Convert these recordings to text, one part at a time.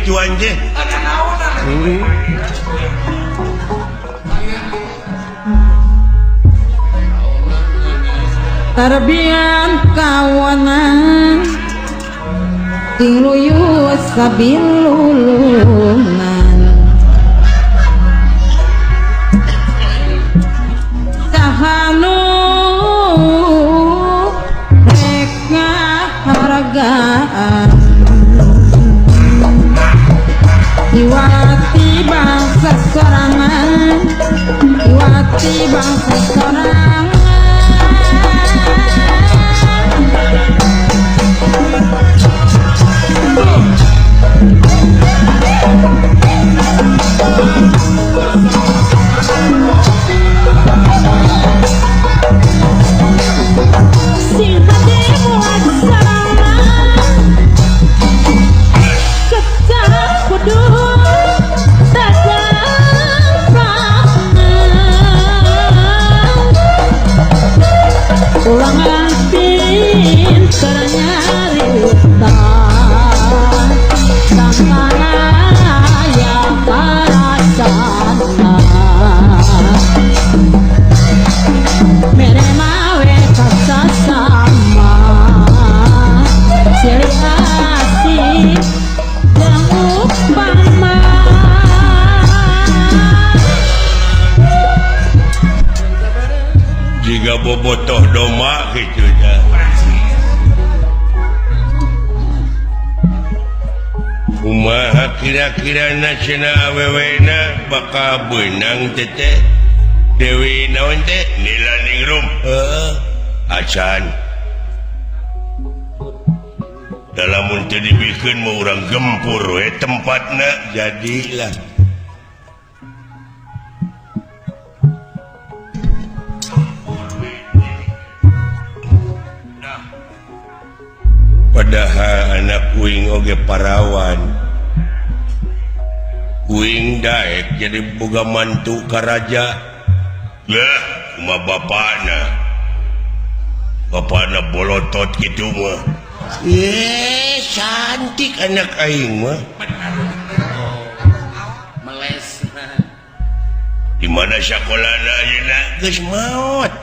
gitu anjing. Tarbian kawanan ting luyu sabilulunan sahanu reka haragaan iwati bangsa sorangan iwati bangsa sorangan ulangan pinter nyari utang tangan yang parasana mere mawe kasasama ciri asih yang upama jika bobotoh doma gitu ya. Kumaha kira-kira nasina awewena bakal benang tete Dewi naon teh Nila Ningrum acan dalam untuk dibikin mau orang gempur tempatnya jadilah padahal anak uing oge parawan uing daek jadi boga mantu karaja ya cuma bapakna bolotot gitu mah cantik anak aing mah meles di mana sekolahna ayeuna geus maot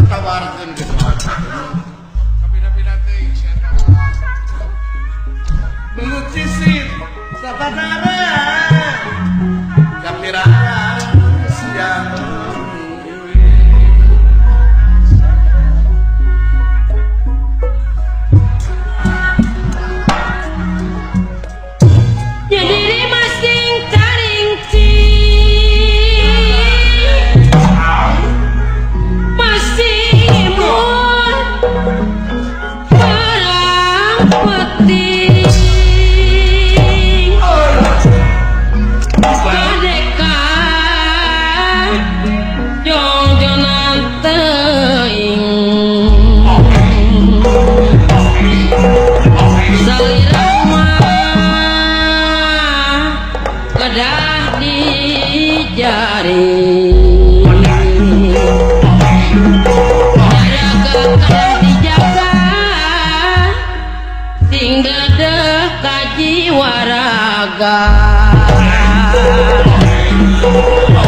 tawarkeun geus belut cisit sabanara kapiraan siang jadi masing taring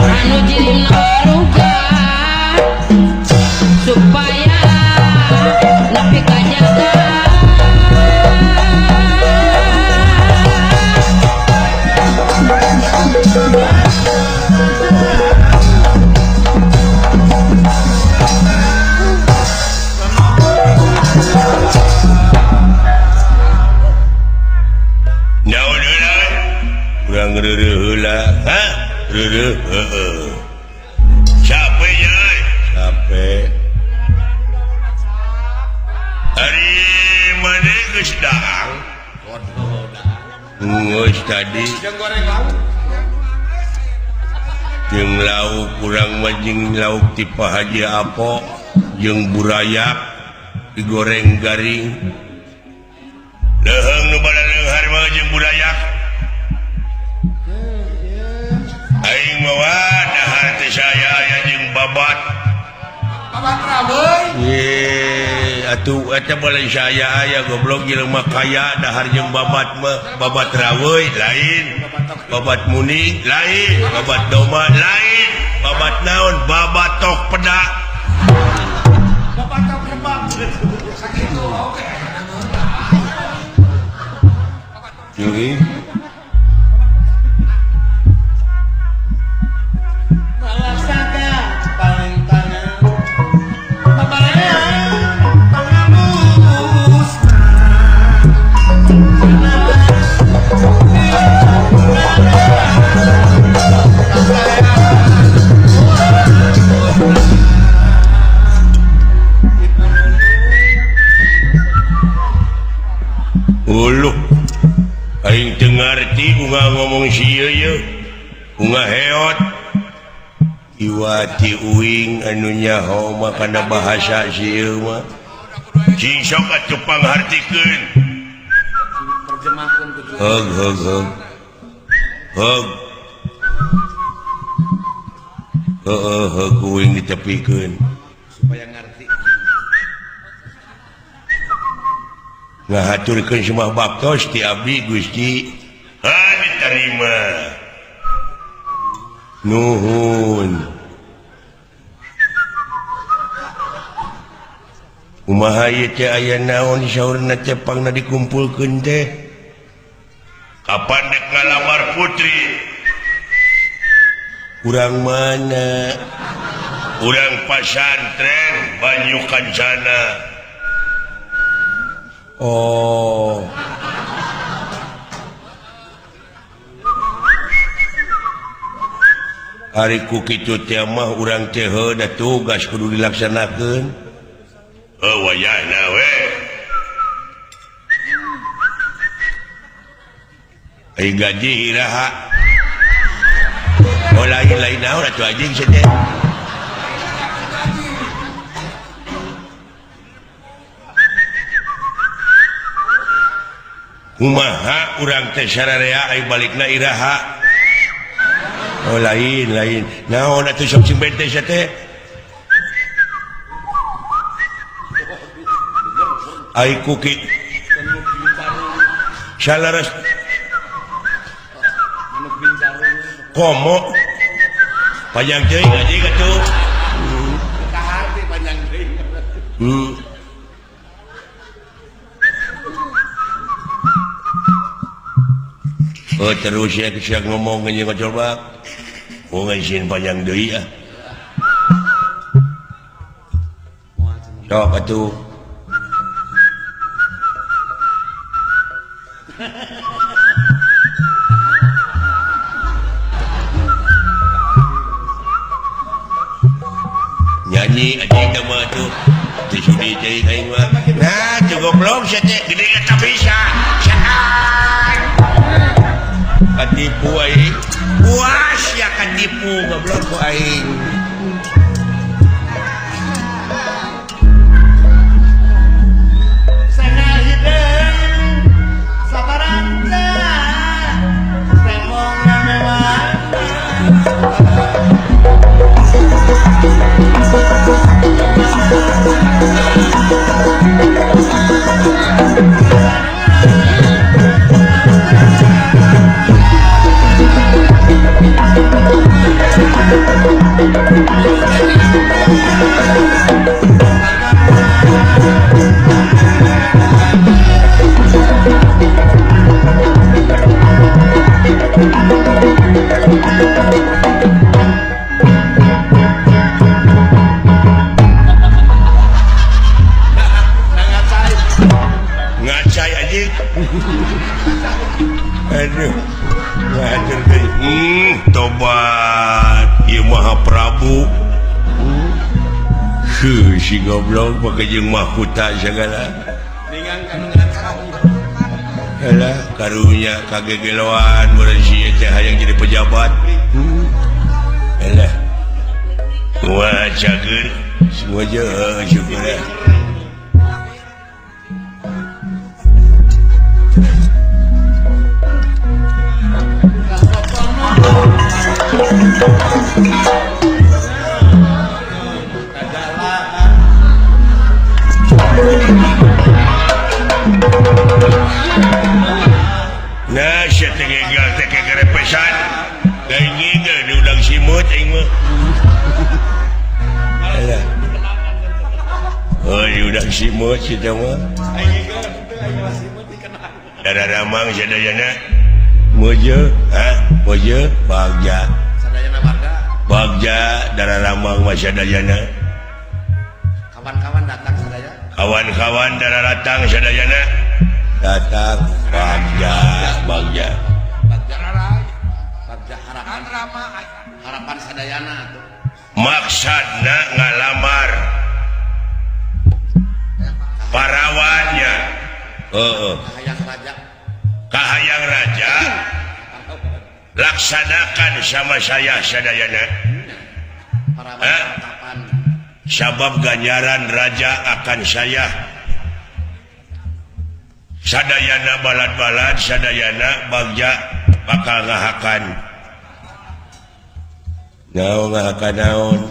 anu jirim naruga supaya nepi kajaga urang reureuh heula reureuh capek ya capek hari mana geus daang geus tadi jeung lauk urang mah jeung lauk ti Pak Haji Apo jeung burayak digoreng garing leheung nu bada leunghar mah jeung burayak aing mah dahar teh saya aya jeung babat rabeuy atuh eta boleh saya aya goblok jelema kaya dahar jeung babat mah babat raweuy lain babat muning lain babat doma lain babat naon babatok peda bapak tak rebak sakitu oke jadi malasaga paling tangan babalean pengamus uluh aing teu ngarti unga ngomong sieu ye unga heot iwati uing anu nyaho mah kana bahasa sieu mah cing sok atuh panghartikeun terjemahkeun ku heg heg uing ditepikeun supaya ngerti ngahaturkeun semua baktos ti abdi Gusti diterima nuhun kumaha ieu teh aya naon saurna teh pangna dikumpulkeun teh kapan dek ngalamar putri urang mana urang pasantren Banyu Kancana. Oh hari ku kitu teh mah urang teh da tugas kudu dilaksanakeun wayahna we ai gaji iraha lain naon atuh anjing teh kumaha urang teh sararea ai balikna iraha lain naon atuh sok sing bente sia teh ai kuki salaras komo panjang teuing anjing atuh kahar teh panjang teuing terus ya siang ngomong ke jeung coba mau ngaisin panjang deui ah sok atuh nyanyi anjing teh mah tuh disudi teh aing mah nah cukup belum sia teh gede eta bisa katipu aing puas ya katipu goblok ku aing sana hideung sabaranda remong mewah ngacai anjing aduh ngatur deui tobat ieu Maha Prabu si goblok pake jeung mahkota segala ningang kanu ngacai alah karunya kagegeloan meureun si teh hayang jadi pejabat alah wah cager semua je syukur ya Nah, saya tinggal kerepesan. Kayak gini, diudang simut, aing mah. Alah. Oh, diudang simut, kita mah. Darah ramang, sadayana. Mojo, mojo, bagja. Sadayana warga. Bagja, darah ramang, sadayana. Kawan-kawan datang sadaya. Kawan-kawan darah datang, sadayana. Datang, bagja. Bagja harapan sadayana tuh. Maksudna ngalamar parawannya. Kahayang raja. Kahayang raja laksanakan sama saya sadayana. Parawan kapan? Sabab ganjaran raja akan saya. Sadayana balad-balad, sadayana bagja bakal ngahakan. Naon ngahakan naon?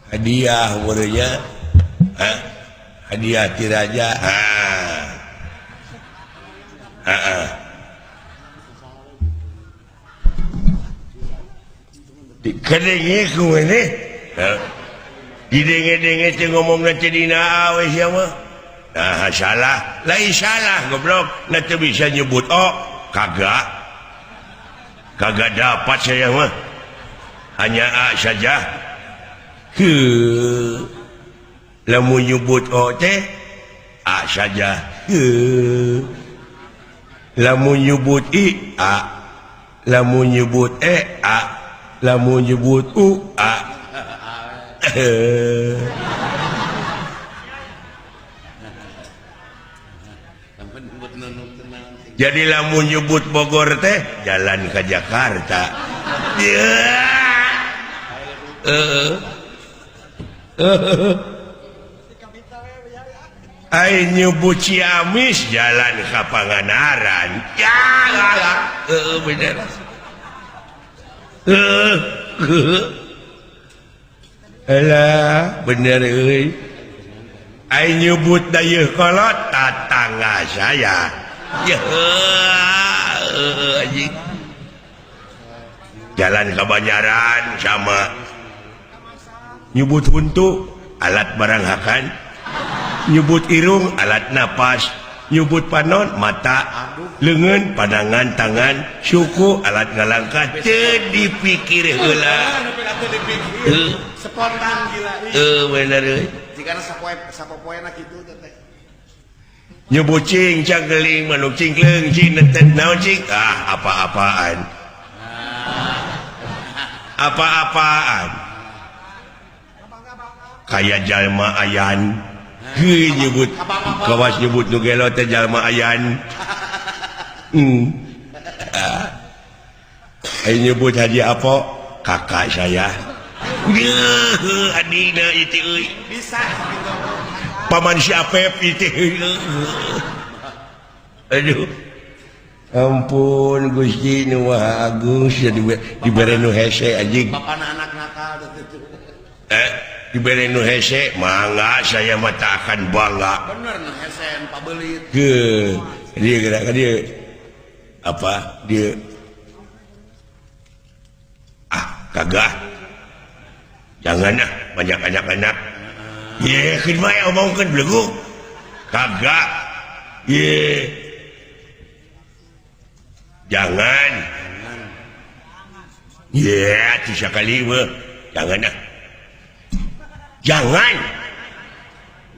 Hadiah muridnya. Hadiah ti raja. Kadenge ku ini. Didenge-denge teh ngomong nanti dina awe sia mah. Nah, salah. Lain salah goblok. Nanti bisa nyebut kagak. Kagak dapat saya mah. Hanya A saja. Lamun nyebut teh A saja. Lamun nyebut I A. Lamun nyebut E A. Lamun nyebut U A. Jadi lamun nyebut Bogor teh jalan ke Jakarta. Ai nyebut Ciamis jalan ke Pangandaran. Bener. Alah, bener euy. Ai nyebut Dayeuh Kolot tatangga saya. Ya, anjing. Jalan ke Banjaran sama nyebut huntu alat barang hakan, nyebut irung alat napas, nyebut panon mata, leungeun pandangan tangan, suku alat ngalangkah. Teu dipikir heula. Spontan gila. Bener euy. Jika sapopoena kitu teh. Nyebut cing, cangkeling, manuk cingkleng, cing neten, naon cing? Apa-apaan. Apa-apaan. Kayak jalma ayan. Nyebut, kawas nyebut nugelo teh jalma ayan. Ayo nyebut Haji Apo, kakak saya. Adina itu euy. Bisa gitu. Paman si Apep itu. Aduh. Ampun Gusti nu Agung dibere nu hese anjing. Bapana anak nakal itu. Dibere nu hese mangga saya mah tak akan bangga. Bener nu hese pabelit. Dia gerak dia apa? Dia kagak. Jangan banyak anak-anak. Ye, khidmah yang omongkan belegu. Kagak. Ye. Jangan. Ye, tiga kali mah. Jangan. Jangan.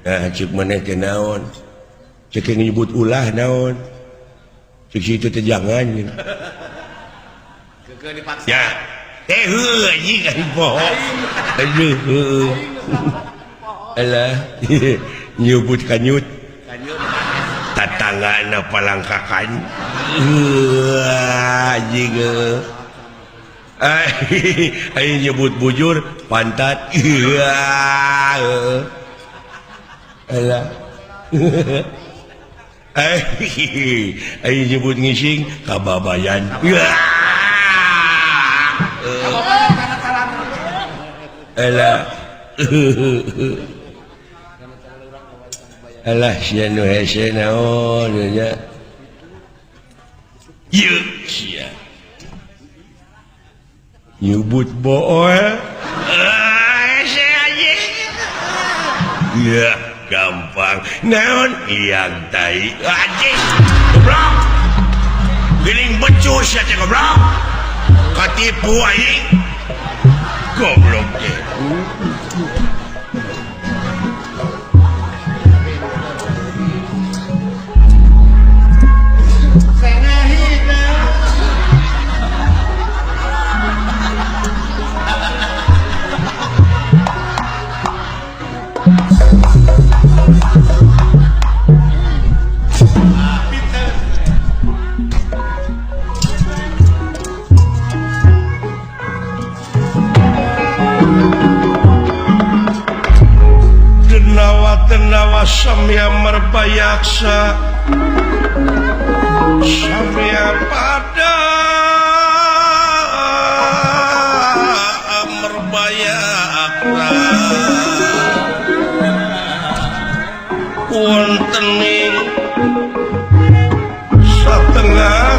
Nah, cik mana ke naon. Cik yang nyebut ulah naon. Cik situ teh jangan. Keke dipaksa. Ya. Anjing kan bohong. Aduh. Alah, nyebut kanyut. Kanyut. Tatanggana palangkakan. Anjing. Ayo nyebut bujur pantat. Alah. Ayo nyebut ngising kababayan. Alah. alah sia nu hese naon nya ieu sia nyebut bool hese aja ya gampang naon yang tai anjing goblok giling becus ya teh goblok katipu aing goblok teh samya merbayaksa samya pada merbayaksa wontening satengah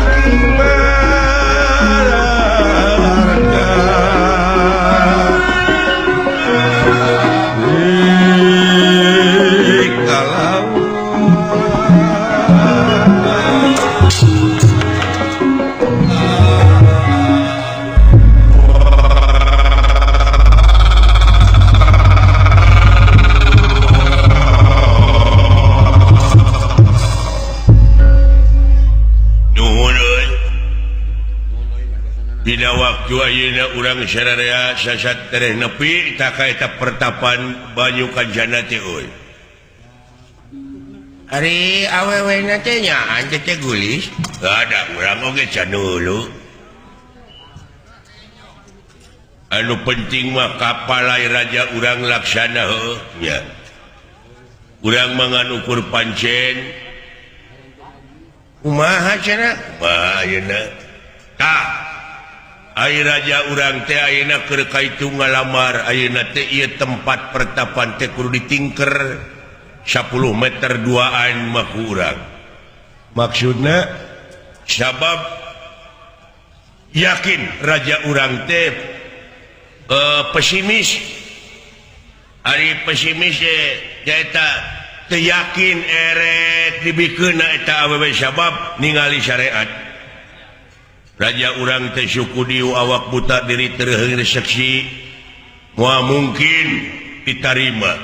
waktu ayeuna urang sararea sasat tereh nepi tak kaeta pertapan banyu kanjana teh euy. Ari awewena teh nyaan teh gulis? Ada urang oge can heulu. Anu penting mah kapalai raja urang laksana heuh nya. Urang mangan ukur pancen. Kumaha cenah? Kumaha ayeuna? Tah Ai raja urang teh ayeuna keur kaitu ngalamar ayeuna teh ieu tempat pertapan teh kudu ditingker 10 meter duaan mah ku urang. Maksudna sabab yakin raja urang teh pesimis. Ari pesimis eta teu yakin erek dibikeunna eta awewe sabab ningali syariat. Raja urang teh suku diu awak buta diri terheng resepsi moal mungkin ditarima.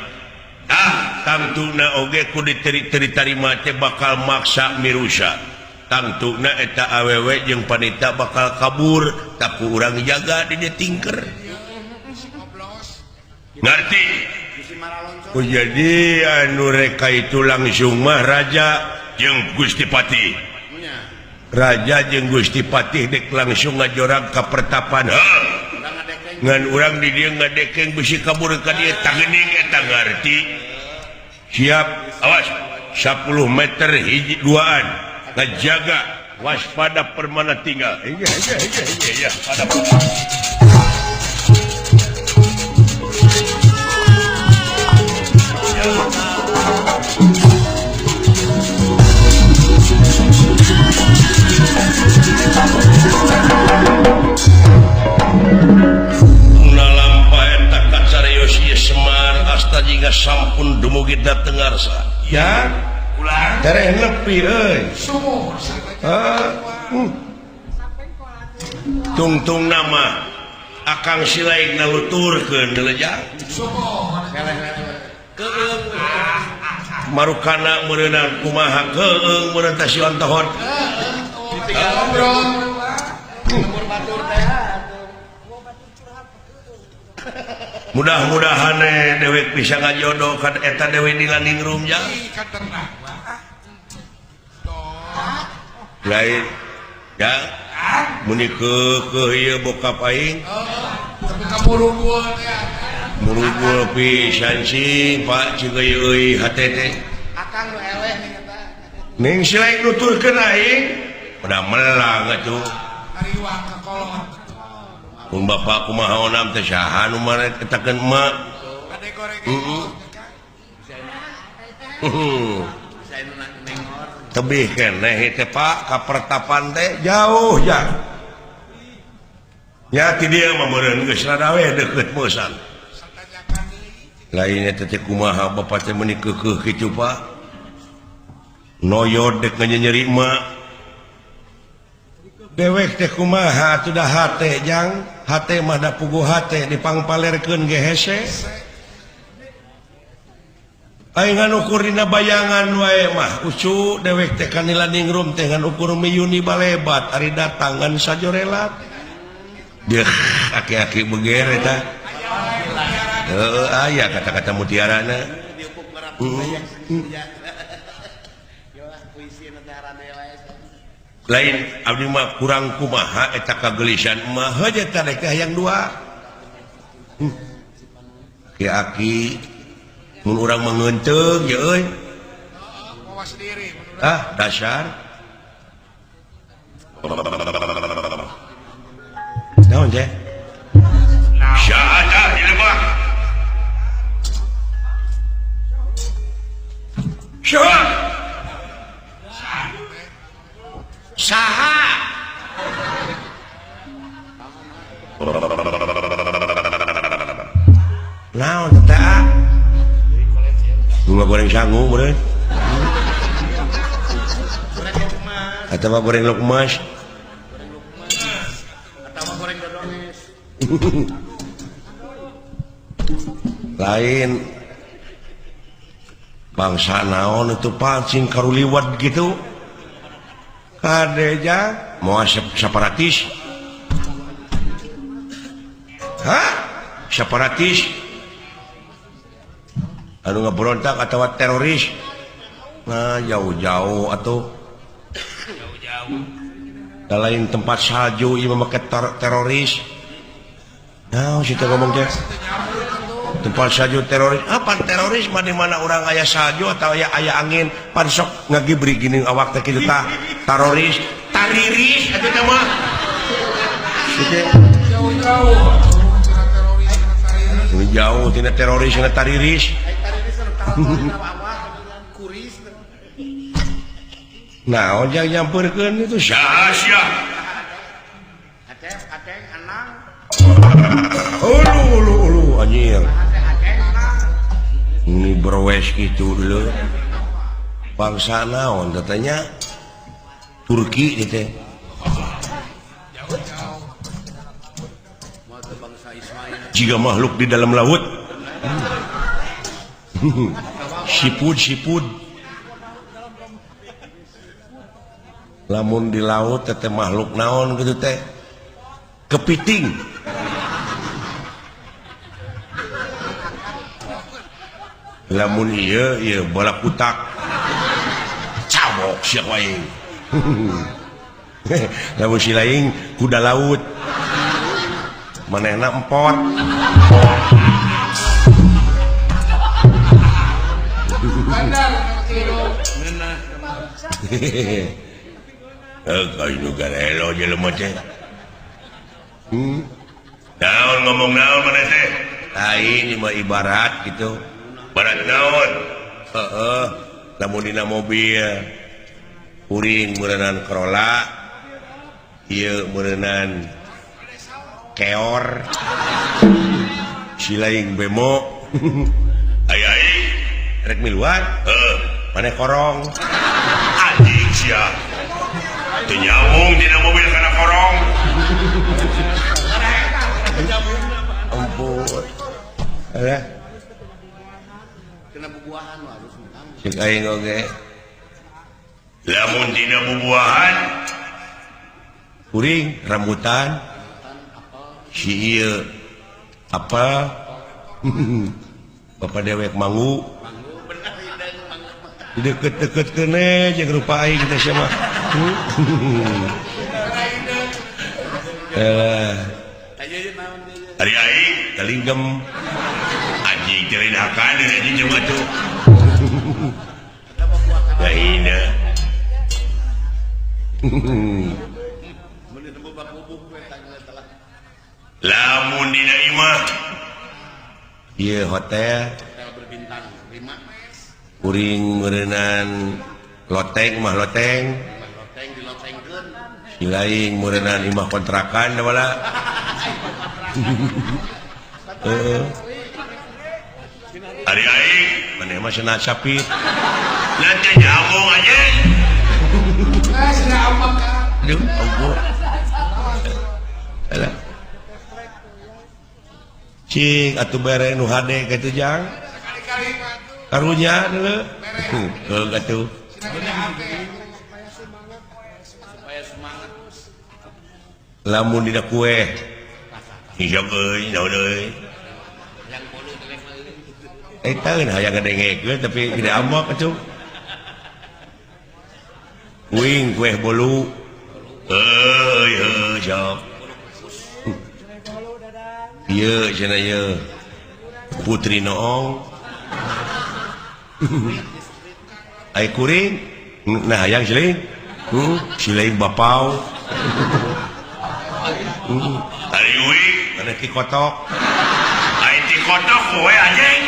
Tangtuna oge ku ditarima teh bakal maksa mirusa. Tangtuna eta awewe jeung panita bakal kabur tapi urang jaga di dieu tingker. Ngarti? Jadi anu reka itu langsung mah raja jeung Gusti Patih. Raja jeung Gusti Patih dek langsung ngajorang ka pertapan. Ngan urang di dieu ngadekeng bisi kabur ka dieu tageuning eta ngarti. Siap, awas 10 meter hiji duaan ngajaga waspada permana tinggal. Iya pada sampun dumugi dateng ngarsa ya tereh nepi euy tungtung nama akang silaing naluturkeun leujang keung marukana meureunna kumaha keung meureun teh si ontohon mudah-mudahan dewek bisa ngajodoh kan eta dewe di landingrum ya lain ya muni ke ieu bokap aing murugul pisan sing Pak cingeuy euy hatete akang nu eleh ning eta ning silaing nuturkeun aing udah melang atuh ariwang ka kolot. Mun bapak kumaha onam teh saha nu mare ketakeun emak? Saya nengor. tebih keneh teh Pak ka pertapan teh jauh ya. Ya ti dia mah meureun geus rada we deukeut meusan. Lainnya teh kumaha bapak teh meuni keukeuh kitu Pak. Noyod dek nyeri mah. Dewek teh kumaha atuh da hate jang, hate mah da puguh hate dipangpalerkeun ge hese. Aing ngukur dina bayangan wae mah ucu dewek teh kanila ningrum teh ngan ukur miyuni balebat ari datangan sajorelat. Deuh aki-aki beger eta. Heueuh aya kata-kata mutiarana. Diupuk ngarapu bayang sekieu. Puisi negara dewa. Lain abdi mah kurang kumaha eta kagelisan mah haja teh hayang dua. Aki-aki mun urang mengeunteung ye euy. Mawas diri Ah, dasar. Naon teh? Syahada ieu mah. Syah. Saha? Naon teh? Bunga goreng sangu meureun. Atawa goreng lukmas. atau goreng dodonges. Lain bangsa naon itu pancing karuliwat gitu kadeja mau separatis separatis anu ngaberontak atau teroris nah jauh-jauh atau lain tempat salju ieu memakai teroris nah situ ngomong teh tempat salju teroris apa teroris mah di mana orang aya salju atau aya angin pan sok ngagibri gini awak teh kitu tah teroris tariris atuh teh mah jauh tina teroris tina tariris nah ojang nyamperkeun itu sia-sia Aceng anang ulu anjir ini berwes gitu dulu bangsa naon katanya Turki gitu jika makhluk di dalam laut sipud lamun di laut teh makhluk naon gitu teh kepiting lamun ieu bola kutak cabok sia wae lamun si lain kuda laut manehna empot kayu negara elo jelema teh naon ngomong naon maneh teh lain mah ibarat gitu barat naon lamun dina mobil kuring meureunnan Corolla ieu meureunnan keor si lain bemo ai rek miluan maneh korong anjing sia teu nyambung dina mobil kana korong ampun kena bubuahan harus menang. cek aing oge lamun dina bubuahan kuring rambutan si ieu apa bapak dewek mangu deket-deket kene jeung rupa aing teh sia mah ari aing kalinggem anjing teh lain hakan anjing jeung atuh lainna lamun dina imah ieu hotel Hotel berbintang 5 kuring merenang loteng mah loteng loteng dilotengkeun. silaing merenang imah kontrakan da wala ari aing maneh mah cenah sapit nanti nyambung aja Sudah amat kan. aduh ampun alah cing atuh bere nu hade ka teu jang Kali-kali mah tuh. karunya deuleu heeh atuh Sinanya hati. Supaya semangat. lamun dina kue hijab euy naon euy Yang bolu telek leuwih. eta hayang ngadengkeun tapi tidak ambak atuh wing kue bolu euy heuh sok ieu cenah ieu putri noong ai kuring nah hayang siling siling bapau ari wing mana ti kotok ai ti kotok kowe anjing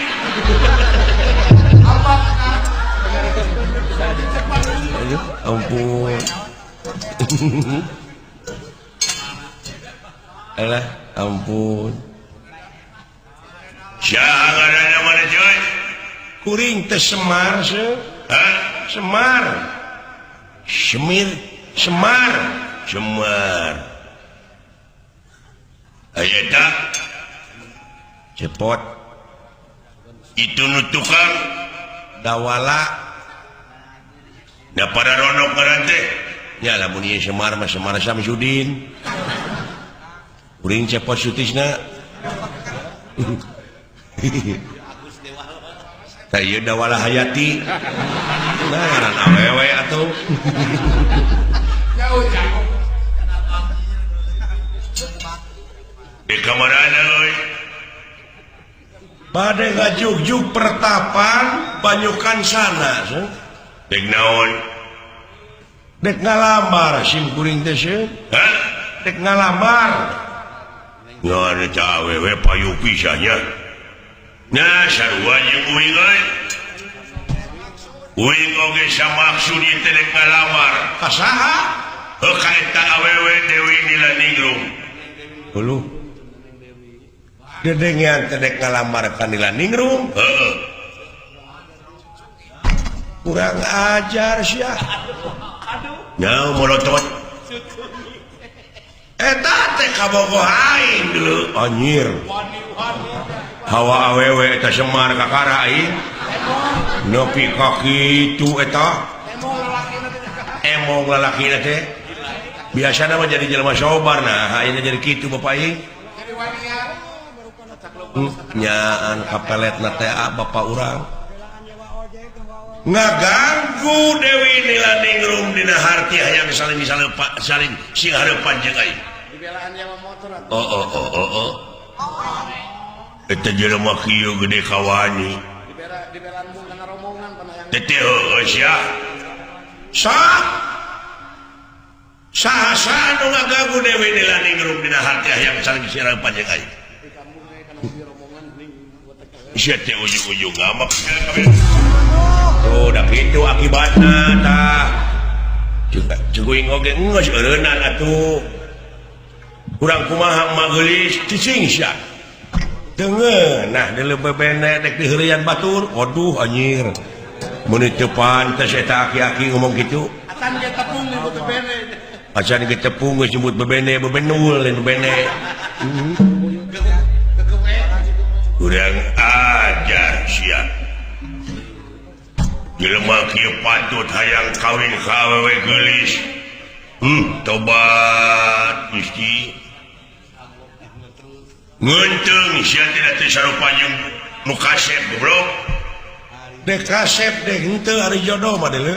aduh ampun alah ampun jangan ada mana coy kuring teh semar semar semir semar semar ayata cepot itu nu tukang dawala da pada ronok garante nya lamun ieu semar mah semar Samsudin kuring cepot sutisna tah dawala hayati nah ngaran awewe atuh Jauh. di kamarana loy pada ngajuk-juk pertapan banyukan sana dek naon dek ngalamar sim kuring teh seuh dek ngalamar ngana ca awewe payu pisahnya nah sarua jeung uing euy uing oge samaksud ieu teh dek ngalamar ka saha heuh ka eta awewe Dewi Nilaningrum hulu dedengan teh dek ngalamar ka Nilaningrum heeh kurang ajar sia nya molotot eta teh kabogoh aing dulu anjir hawa awewe eta Semar kakara aing nepi ka kitu eta emong lalakina teh biasana mah jadi jelema sobar nah ayeuna jadi kitu bapak aing Jadi wanian. nyaan kapeletna teh bapak urang ngaganggu Dewi Nilaningrum dina harti hayang saling sing hareupan jeung aing Dibelaan nyawa motor atuh. oh eta jelema kieu gede kawani Dibelaan mung kana rombongan pernah yang teh heuh sia saha nu ngaganggu Dewi Nilaningrum dina harti hayang saling hareupan jeung aing di kampung ge kana di rombongan ning gotek. sia teh ujung-ujung ngamak oh da kitu akibatna tah cukuing oge geus eureunnan atuh kurang kumaha magelis cicing sia deungeun nah deuleu bebene dek diheureuyan batur waduh anjir mun teu pantes eta aki-aki ngomong kitu Atan ge tepung nih butuh bene. acan ge tepung geus nyebut bebene bebenul lain bebene kurang ajar sia jelema kieu patut hayang kawin ka awewe geulis tobat Gusti ngeunteung sia tidak teu sarupa jeung nu kasep goblok dek kasep dek henteu ari jodoh mah deuleu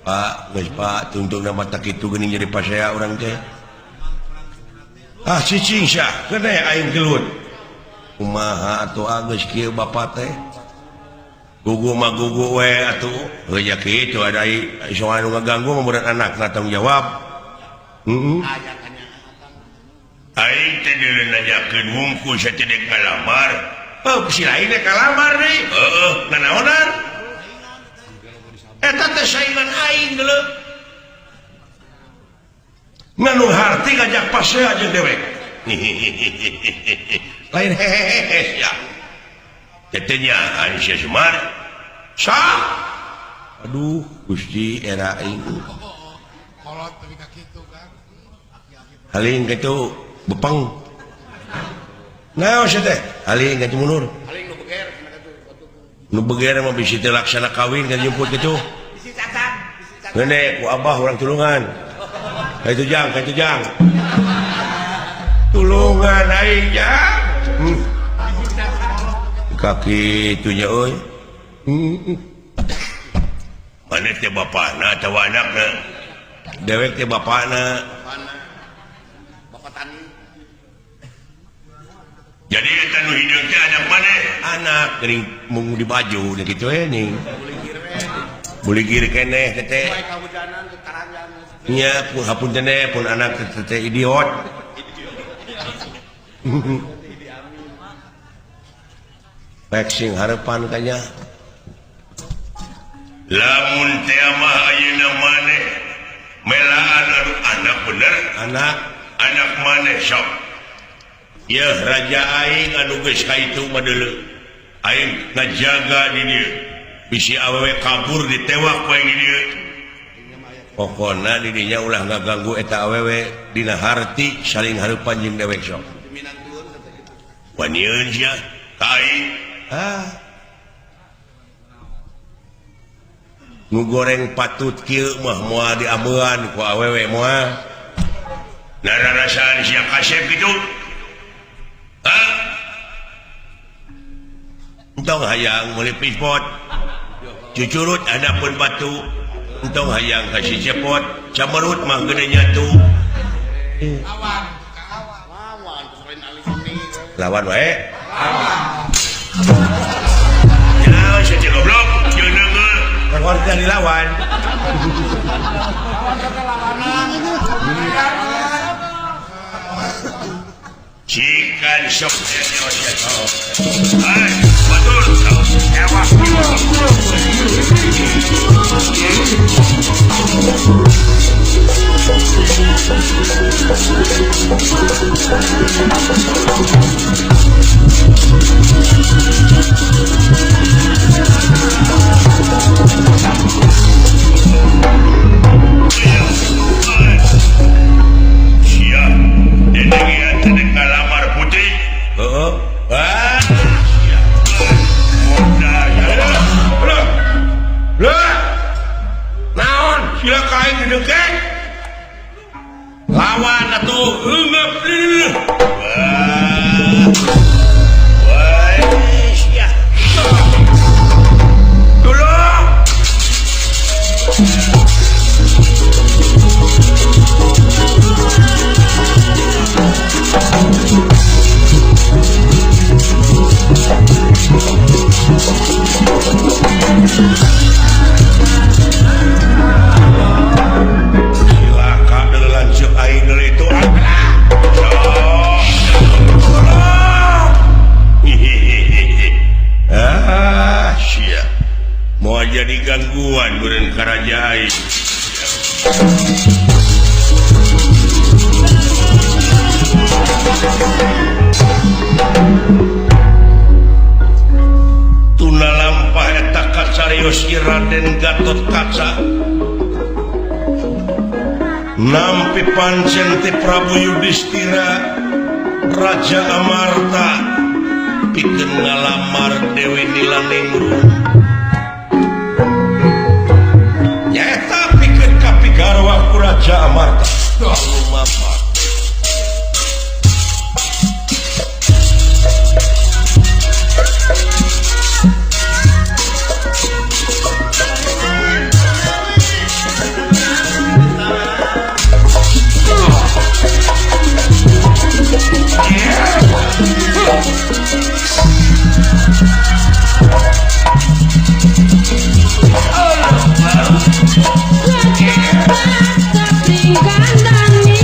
Pak geus Pak tuntungna mah tak kitu geuning jadi pasea urang teh cicing sia kene aing gelut kumaha atuh geus kieu bapa teh gugu mah gugu we atuh heuh ya kitu ada soal nu ngaganggu murid anakna tanggung jawab aing teh deuleu nanyakeun wungkul sateu dek ngalamar si lain dek ngalamar deui heeh nanaonan saingan aing geuleuh. Nganu harti ngajak pasea jeung dewek. Lain hehehe ya. Tetenya Aisyah Semar. Sah. Aduh, Gusti era aing. Kolot tapi ka kitu kan. Haling kitu bepeng. Naon sia teh? Haling ka mundur. Paling nu beger kana kitu. Nu beger mah bisi teh laksana kawin kan jemput kitu. Bisi cacat. Nenek ku abah urang tulungan. Ka itu jang. Tulungan aing jang. Kaki itunya euy. Mana teh bapana atawa anakna? Dewek teh bapana. Mana? Bapak tani. Jadi eta nu hideung teh anak mana? Anak geuning mung di baju nya kitu ning. Buligir keneh teh. Bae kahujanan ke karangan. Nya pun hapunten teh pun anak teh idiot. Pek harapan kanya. Lamun teh mah ayeuna maneh melaan anu anak bener, anak maneh sok. Ya raja aing anu geus kaitu mah deuleu. Aing ngajaga di dieu. Bisi awewe kabur ditewak poe di dieu. Pokona di dinya ulah ngaganggu eta awewe dina harti saling hareupan jeung dewek sok. Wanieun sia ka aing. Nu goreng patut kieu mah moal diameuan ku awewe moal. Nararasaan sia kasep kitu. Entong hayang meuli pispot. Cucurut ada pun batu. Entong hayang kasih cepot. Camerut mah gede nyatu. Lawan selain alis ini. Lawan wae. Ya, saya goblok. Jeung neungeul. Lawan kan dilawan. Lawan kata lawanan. Cikan sok hai, betul. Ewas. Siap. Dedek kalamar putih. Heeh. Naon sila kain dideket lawan atuh eungeup sia tolong silaka deulan ceuk aing deuleu itu sia mau jadi gangguan beureun karaja aing. Tuna lampah eta kacarios Raden Gatot Kaca nampi pancen ti Prabu Yudhistira Raja Amarta pikeun ngalamar Dewi Nilaningrum nyaeta pikeun kapigarwa ku Raja Amarta. Lumampah Sapring kandang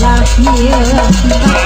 Lahir